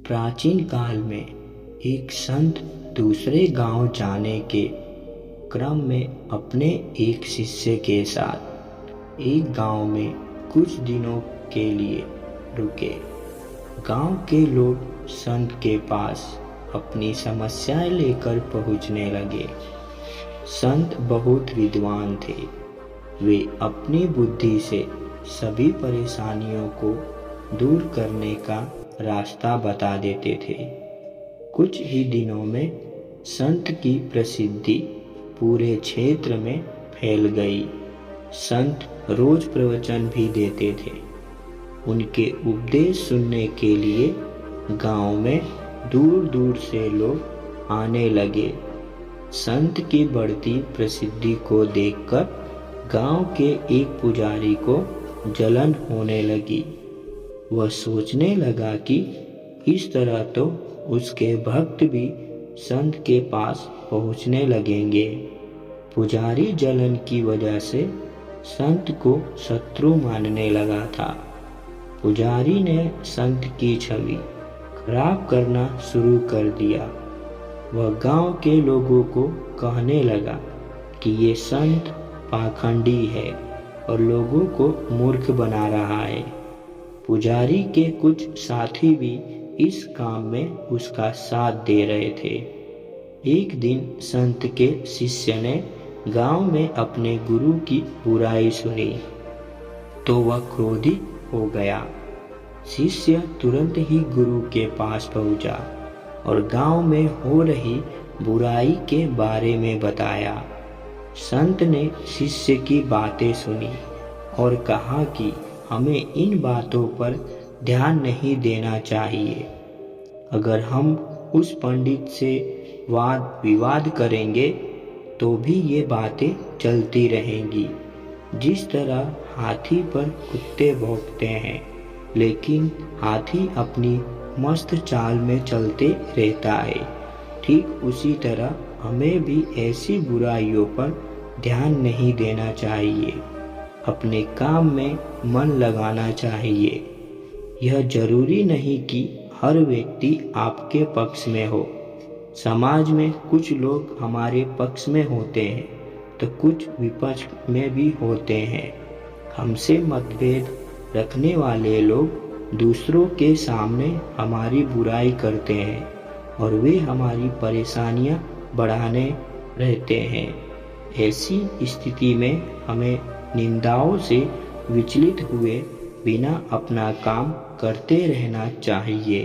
प्राचीन काल में एक संत दूसरे गांव जाने के क्रम में अपने एक शिष्य के साथ एक गांव में कुछ दिनों के लिए रुके। गांव के लोग संत के पास अपनी समस्याएं लेकर पहुंचने लगे। संत बहुत विद्वान थे। वे अपनी बुद्धि से सभी परेशानियों को दूर करने का रास्ता बता देते थे। कुछ ही दिनों में संत की प्रसिद्धि पूरे क्षेत्र में फैल गई। संत रोज प्रवचन भी देते थे। उनके उपदेश सुनने के लिए गांव में दूर दूर से लोग आने लगे। संत की बढ़ती प्रसिद्धि को देखकर गांव के एक पुजारी को जलन होने लगी। वह सोचने लगा कि इस तरह तो उसके भक्त भी संत के पास पहुंचने लगेंगे। पुजारी जलन की वजह से संत को शत्रु मानने लगा था। पुजारी ने संत की छवि खराब करना शुरू कर दिया। वह गांव के लोगों को कहने लगा कि ये संत पाखंडी है और लोगों को मूर्ख बना रहा है। पुजारी के कुछ साथी भी इस काम में उसका साथ दे रहे थे। एक दिन संत के शिष्य ने गांव में अपने गुरु की बुराई सुनी तो वह क्रोधित हो गया। शिष्य तुरंत ही गुरु के पास पहुंचा और गांव में हो रही बुराई के बारे में बताया। संत ने शिष्य की बातें सुनी और कहा कि हमें इन बातों पर ध्यान नहीं देना चाहिए। अगर हम उस पंडित से वाद विवाद करेंगे तो भी ये बातें चलती रहेंगी। जिस तरह हाथी पर कुत्ते भौंकते हैं लेकिन हाथी अपनी मस्त चाल में चलते रहता है, ठीक उसी तरह हमें भी ऐसी बुराइयों पर ध्यान नहीं देना चाहिए। अपने काम में मन लगाना चाहिए। यह जरूरी नहीं कि हर व्यक्ति आपके पक्ष में हो। समाज में कुछ लोग हमारे पक्ष में होते हैं तो कुछ विपक्ष में भी होते हैं। हमसे मतभेद रखने वाले लोग दूसरों के सामने हमारी बुराई करते हैं और वे हमारी परेशानियां बढ़ाने रहते हैं। ऐसी स्थिति में हमें निंदाओं से विचलित हुए बिना अपना काम करते रहना चाहिए।